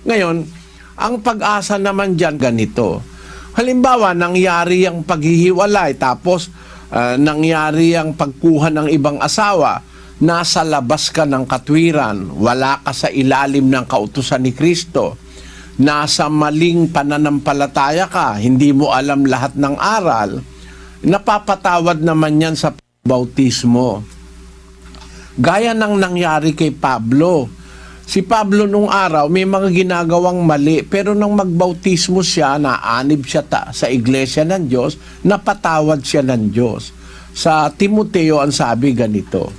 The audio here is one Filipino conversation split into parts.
Ngayon, ang pag-asa naman dyan ganito. Halimbawa, nangyari ang paghihiwalay, tapos nangyari ang pagkuha ng ibang asawa, nasa labas ka ng katwiran, wala ka sa ilalim ng kautusan ni Kristo, nasa maling pananampalataya ka, hindi mo alam lahat ng aral, napapatawad naman yan sa bautismo. Gaya ng nangyari kay Pablo. Si Pablo nung araw may mga ginagawang mali, pero nang magbautismo siya, naanib siya sa iglesia ng Diyos, napatawad siya ng Diyos. Sa Timoteo ang sabi ganito,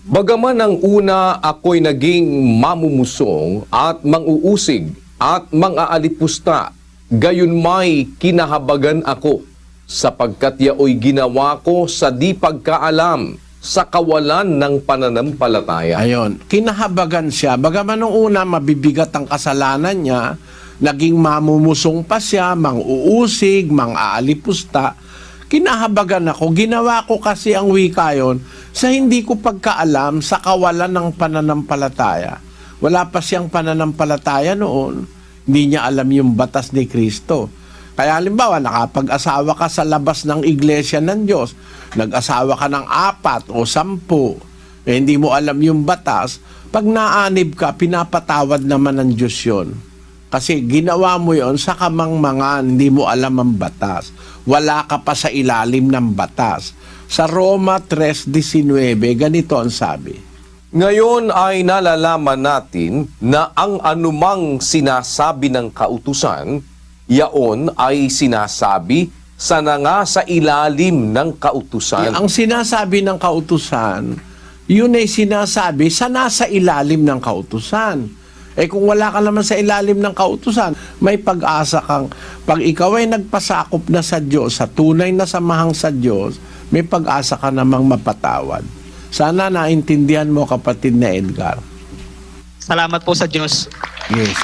Bagaman ang una ako'y naging mamumusong at manguusig at mang-aalipusta, gayon may kinahabagan ako, sapagkat yaoy ginawa ko sa di pagkaalam, sa kawalan ng pananampalataya. Ayon, kinahabagan siya. Bagaman nung una mabibigat ang kasalanan niya, naging mamumusong pa siya, mang-uusig, mang-aalipusta. Kinahabagan ako, ginawa ko kasi ang wika yon sa hindi ko pagkaalam, sa kawalan ng pananampalataya. Wala pa siyang pananampalataya noon, hindi niya alam yung batas ni Kristo. Kaya halimbawa, nakapag-asawa ka sa labas ng iglesia ng Diyos, nag-asawa ka ng 4 o 10, hindi mo alam yung batas, pag naanib ka, pinapatawad naman ng Diyos yun. Kasi ginawa mo yon sa kamangmangan, hindi mo alam ang batas. Wala ka pa sa ilalim ng batas. Sa Roma 3:19, ganito ang sabi. Ngayon ay nalalaman natin na ang anumang sinasabi ng kautusan, yaon ay sinasabi sa nga sa ilalim ng kautusan. Ang sinasabi ng kautusan, yun ay sinasabi sa nasa ilalim ng kautusan. Eh kung wala ka naman sa ilalim ng kautusan, may pag-asa kang, pag ikaw ay nagpasakop na sa Diyos, sa tunay na samahang sa Diyos, may pag-asa ka namang mapatawad. Sana naintindihan mo, kapatid na Edgar. Salamat po sa Diyos. Yes.